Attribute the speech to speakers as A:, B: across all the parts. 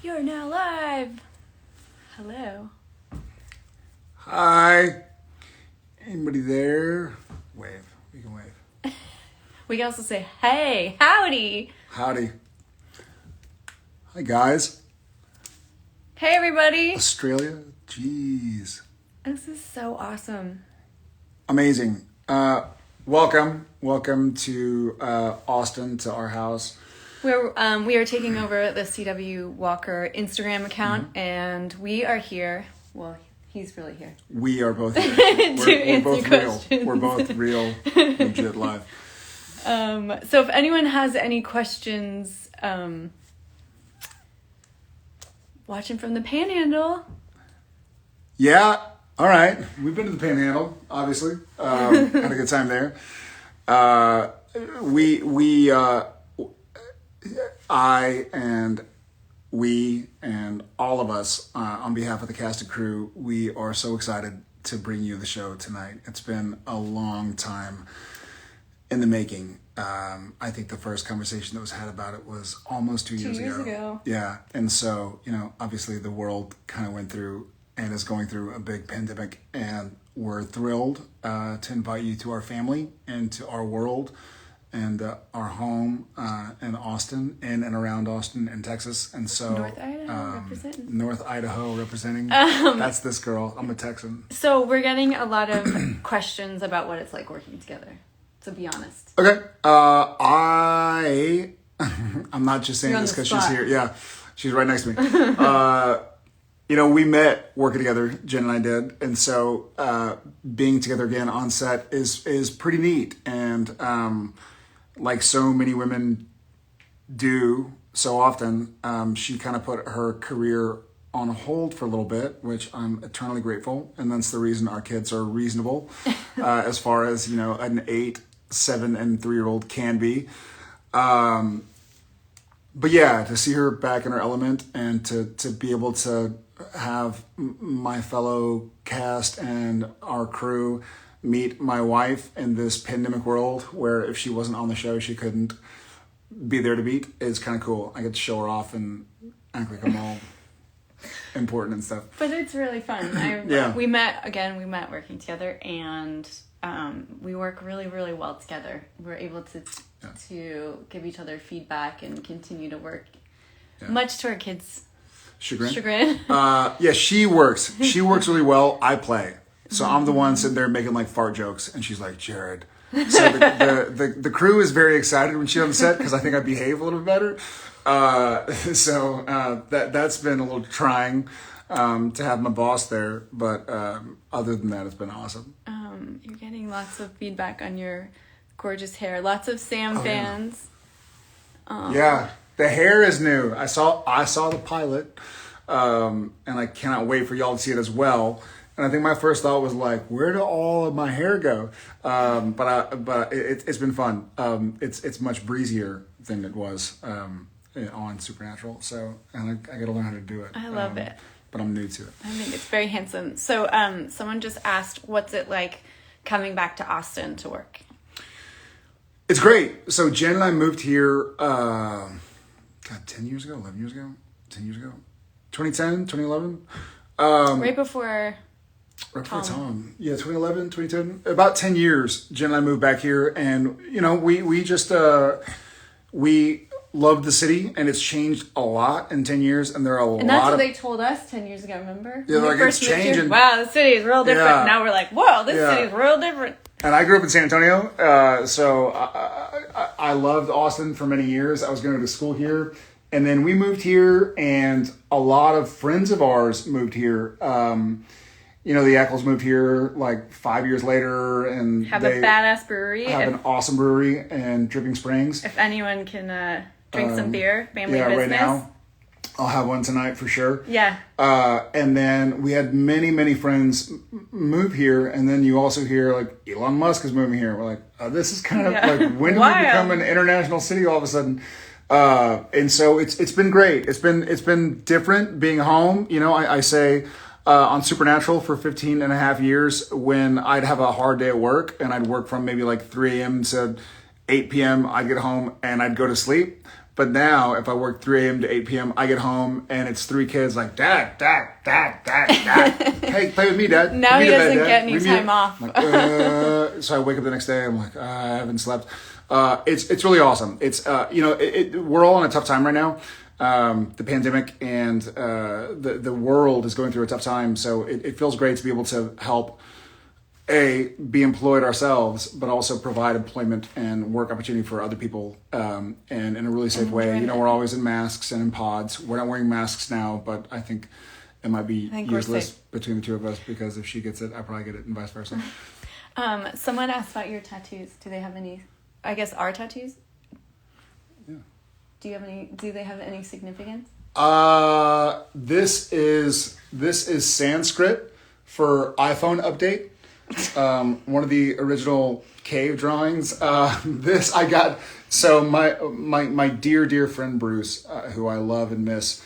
A: You're now live. Hello.
B: Hi. Anybody there? Wave. We can wave.
A: We can also say, hey, howdy.
B: Howdy. Hi, guys.
A: Hey, everybody.
B: Australia. Jeez.
A: This is so awesome.
B: Amazing. Welcome. Welcome to Austin, to our house.
A: We are taking over the CW Walker Instagram account, and we are here. Well, he's really here.
B: We are both here. We're both real.
A: Questions.
B: We're both real, legit live.
A: So if anyone has any questions, watching from the Panhandle.
B: Yeah. All right. We've been to the Panhandle, obviously. Had a good time there. I and we and all of us, on behalf of the cast and crew, we are so excited to bring you the show tonight. It's been a long time in the making. I think the first conversation that was had about it was almost 2 years ago. Yeah. And so, obviously the world kind of went through and is going through a big pandemic, and we're thrilled to invite you to our family and to our world and our home in Austin, in and around Austin and Texas. And so North Idaho representing. That's this girl. I'm a Texan.
A: So we're getting a lot of questions about what it's like working together. So be honest.
B: Okay. I'm not just saying this because she's here. Yeah, she's right next to me. We met working together, Jen and I did. And so being together again on set is pretty neat. And like so many women do so often, she kind of put her career on hold for a little bit, which I'm eternally grateful. And that's the reason our kids are reasonable as far as, an 8, 7, and 3-year-old can be. But yeah, to see her back in her element and to be able to have my fellow cast and our crew meet my wife in this pandemic world where if she wasn't on the show, she couldn't be there to meet is kind of cool. I get to show her off and act like I'm all important and stuff.
A: But it's really fun. We met working together, and we work really, really well together. We're able to give each other feedback and continue to work, much to our kids' chagrin.
B: She works. She works really well. I play. So I'm the one sitting there making like fart jokes, and she's like, Jared. So the crew is very excited when she's on the set because I think I behave a little bit better. That's been a little trying to have my boss there, but other than that, it's been awesome.
A: You're getting lots of feedback on your gorgeous hair. Lots of Sam fans.
B: Yeah, the hair is new. I saw the pilot, and I cannot wait for y'all to see it as well. And I think my first thought was like, where did all of my hair go? But it's been fun. It's much breezier than it was on Supernatural. So and I got to learn how to do it.
A: I love it.
B: But I'm new to it.
A: I think it's very handsome. So someone just asked, what's it like coming back to Austin to work?
B: It's great. So Jen and I moved here, 10 years ago, 11 years ago, 10 years ago, 2010, 2011.
A: Right before
B: Tom. Yeah, 2011, 2010. About 10 years, Jen and I moved back here, and we just we loved the city, and it's changed a lot in 10 years, and there are a lot.
A: And that's what they told us 10 years ago. Remember?
B: Yeah, like it's changing.
A: Wow, the city is real different. Yeah. Now we're like, whoa, this city is real different.
B: And I grew up in San Antonio, so I loved Austin for many years. I was going to school here, and then we moved here, and a lot of friends of ours moved here. The Eccles moved here like 5 years later, and
A: have a badass brewery.
B: Have an awesome brewery in Dripping Springs.
A: If anyone can drink some beer, family business.
B: Right now, I'll have one tonight for sure.
A: Yeah.
B: And then we had many, many friends move here, and then you also hear like Elon Musk is moving here. We're like, this is kind of like when did we become an international city all of a sudden? And so it's been great. It's been different being home. I say. On Supernatural for 15 and a half years when I'd have a hard day at work and I'd work from maybe like 3 a.m. to 8 p.m. I'd get home and I'd go to sleep. But now, if I work 3 a.m. to 8 p.m., I get home and it's 3 kids like, Dad. Hey, play with me, Dad.
A: Now he doesn't get any time off.
B: Like, so I wake up the next day. I'm like, I haven't slept. It's really awesome. It's we're all in a tough time right now. The pandemic and the world is going through a tough time. So it feels great to be able to help be employed ourselves, but also provide employment and work opportunity for other people, and in a really safe way. We're always in masks and in pods. We're not wearing masks now, but I think it might be useless between the two of us, because if she gets it, I probably get it, and vice versa.
A: Someone asked about your tattoos. Do they have any? I guess our tattoos.
B: Yeah.
A: Do you have any? Do they have any significance?
B: This is Sanskrit for iPhone update. One of the original cave drawings. This I got. So my dear friend Bruce, who I love and miss,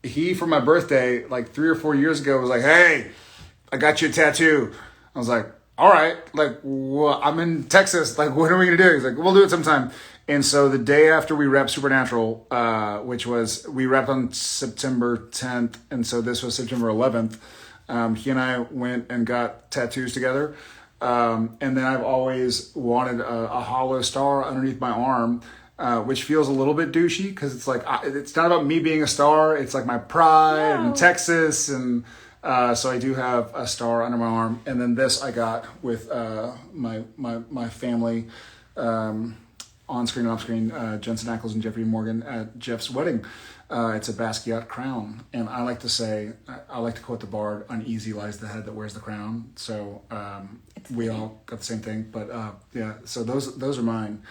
B: he for my birthday like 3 or 4 years ago was like, "Hey, I got you a tattoo." I was like, "All right, like well, I'm in Texas. Like, what are we gonna do?" He's like, "We'll do it sometime." And so the day after we wrapped Supernatural, which was we wrapped on September 10th, and so this was September 11th. He and I went and got tattoos together. And then I've always wanted a hollow star underneath my arm, which feels a little bit douchey because it's like, it's not about me being a star. It's like my pride and Texas. And so I do have a star under my arm. And then this I got with my family on screen and off screen, Jensen Ackles and Jeffrey Morgan at Jeff's wedding. It's a Basquiat crown, and I like to quote the bard, uneasy lies the head that wears the crown. So we all got the same thing, but so those are mine.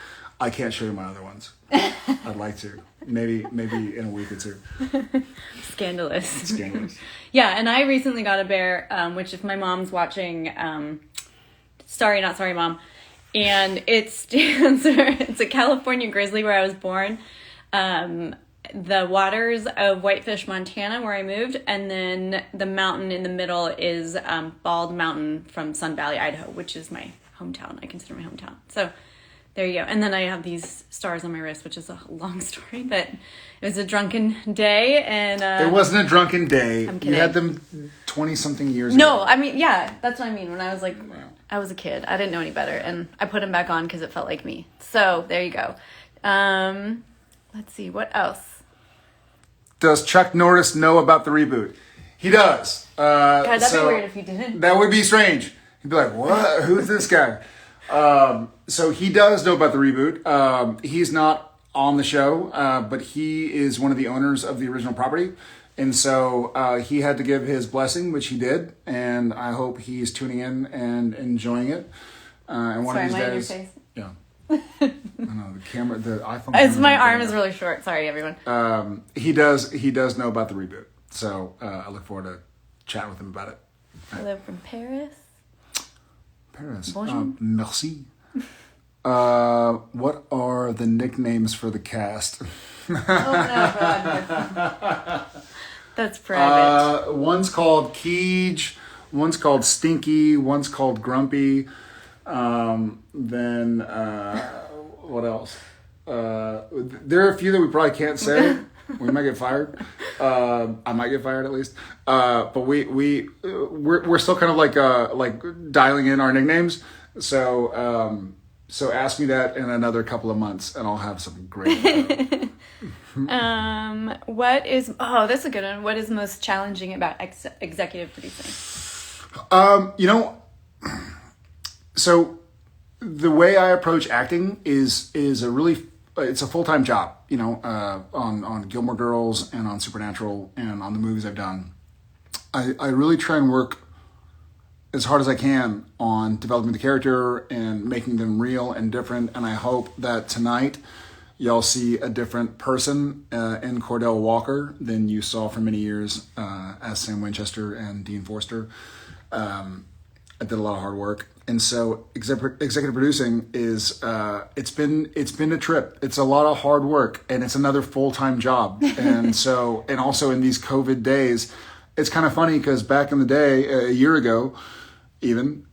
B: I can't show you my other ones. I'd like to. Maybe in a week or two.
A: Scandalous.
B: Yeah,
A: and I recently got a bear, which if my mom's watching, sorry, not sorry, Mom. And it stands for, it's a California grizzly where I was born. The waters of Whitefish, Montana, where I moved, and then the mountain in the middle is Bald Mountain from Sun Valley, Idaho, which is my hometown. I consider my hometown. So there you go. And then I have these stars on my wrist, which is a long story, but it was a drunken day. And
B: it wasn't a drunken day.
A: I'm kidding.
B: You had them 20-something years
A: ago. No,
B: ago.
A: I mean, yeah, that's what I mean. When I was like, I was a kid. I didn't know any better, and I put them back on because it felt like me. So there you go. Let's see, what else?
B: Does Chuck Norris know about the reboot? He does.
A: God, that'd be weird if he didn't.
B: That would be strange. He'd be like, what? Who's this guy? So he does know about the reboot. He's not on the show, but he is one of the owners of the original property. And so he had to give his blessing, which he did. And I hope he's tuning in and enjoying it. And one of these days.
A: In your face?
B: Yeah. I know, the iPhone.
A: My arm is really short. Sorry, everyone.
B: He does know about the reboot. So I look forward to chatting with him about it.
A: Hello from Paris.
B: Bonjour. Merci. What are the nicknames for the cast?
A: Oh no, God. That's private.
B: One's called Keege. One's called Stinky. One's called Grumpy. Then what else? There are a few that we probably can't say. We might get fired. I might get fired at least. But we're still kind of like dialing in our nicknames. So ask me that in another couple of months, and I'll have some great. That's a good one. What is most challenging about executive producing? So the way I approach acting is it's a full-time job, on Gilmore Girls and on Supernatural and on the movies I've done. I really try and work as hard as I can on developing the character and making them real and different. And I hope that tonight y'all see a different person in Cordell Walker than you saw for many years as Sam Winchester and Dean Forster. I did a lot of hard work. And so executive producing is, it's been a trip. It's a lot of hard work, and it's another full-time job. And so, and also in these COVID days, it's kind of funny because back in the day, a year ago, even,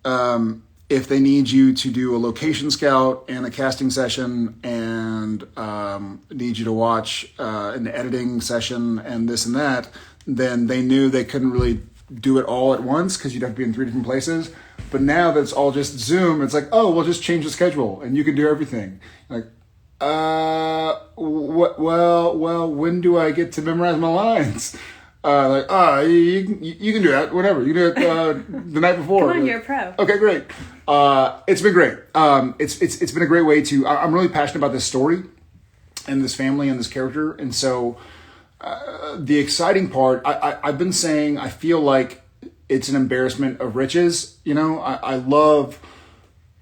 B: if they need you to do a location scout and a casting session and and need you to watch an editing session and this and that, then they knew they couldn't really do it all at once because you'd have to be in 3 different places. But now that it's all just Zoom, it's like, oh, we'll just change the schedule and you can do everything. Like, what? Well, when do I get to memorize my lines? You can do that. Whatever, you do it the night before.
A: Come on, you're a pro.
B: Okay, great. It's been great. It's been a great way to. I'm really passionate about this story, and this family and this character, and so the exciting part. I've been saying I feel like it's an embarrassment of riches. You know, I love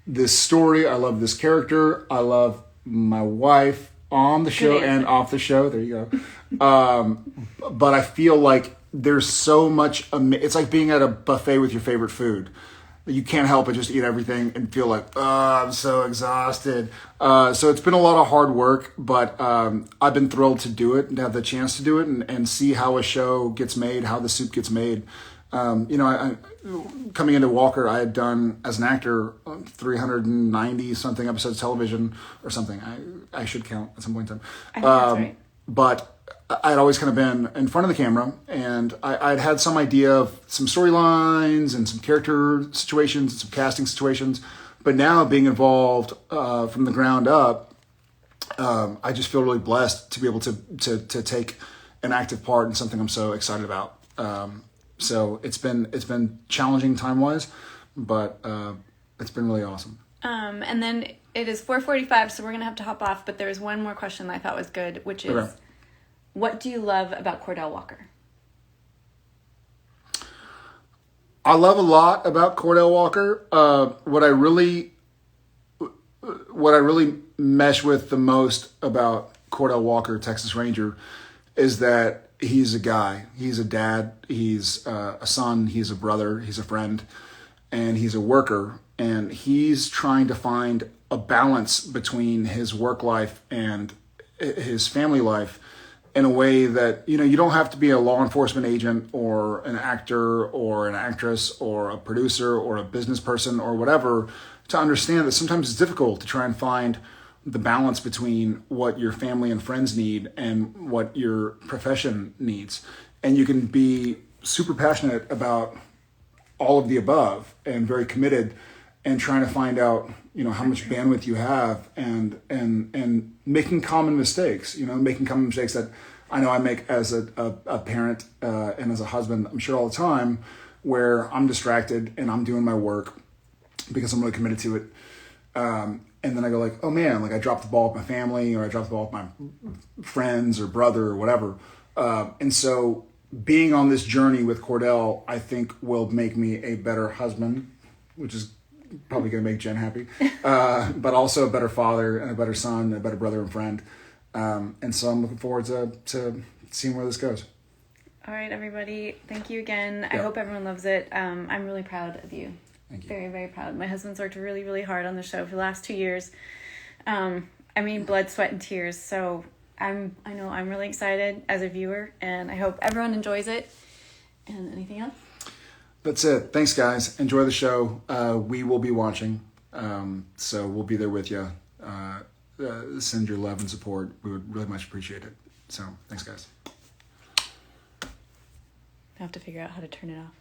B: this story. I love this character. I love my wife on the show and off the show. There you go. But I feel like there's so much. It's like being at a buffet with your favorite food. You can't help but just eat everything and feel like, oh, I'm so exhausted. So it's been a lot of hard work, but I've been thrilled to do it and to have the chance to do it and see how a show gets made, how the soup gets made. I coming into Walker, I had done as an actor 390 something episodes of television or something. I should count at some point in time.
A: I think that's right.
B: But I'd always kind of been in front of the camera, and I'd had some idea of some storylines and some character situations and some casting situations. But now being involved from the ground up, I just feel really blessed to be able to take an active part in something I'm so excited about. So it's been challenging time-wise, but it's been really awesome.
A: And then it is 4:45, so we're going to have to hop off, but there's one more question that I thought was good, which is, okay. What do you love about Cordell Walker?
B: I love a lot about Cordell Walker. What I really mesh with the most about Cordell Walker, Texas Ranger, is that he's a guy. He's a dad. He's a son. He's a brother. He's a friend. And he's a worker. And he's trying to find a balance between his work life and his family life in a way that, you don't have to be a law enforcement agent or an actor or an actress or a producer or a business person or whatever to understand that sometimes it's difficult to try and find the balance between what your family and friends need and what your profession needs. And you can be super passionate about all of the above and very committed and trying to find out, how much bandwidth you have and making common mistakes, making common mistakes that I know I make as a parent and as a husband, I'm sure all the time, where I'm distracted and I'm doing my work because I'm really committed to it. And then I go like, oh man, like I dropped the ball with my family or I dropped the ball with my friends or brother or whatever. And so being on this journey with Cordell, I think will make me a better husband, which is probably going to make Jen happy, but also a better father and a better son, a better brother and friend. And so I'm looking forward to seeing where this goes.
A: All right, everybody. Thank you again. I hope everyone loves it. I'm really proud of you.
B: Thank you.
A: Very, very proud. My husband's worked really, really hard on the show for the last 2 years. Blood, sweat, and tears. So I know I'm really excited as a viewer, and I hope everyone enjoys it. And anything else?
B: That's it. Thanks, guys. Enjoy the show. We will be watching, so we'll be there with you. Send your love and support. We would really much appreciate it. So thanks, guys.
A: I have to figure out how to turn it off.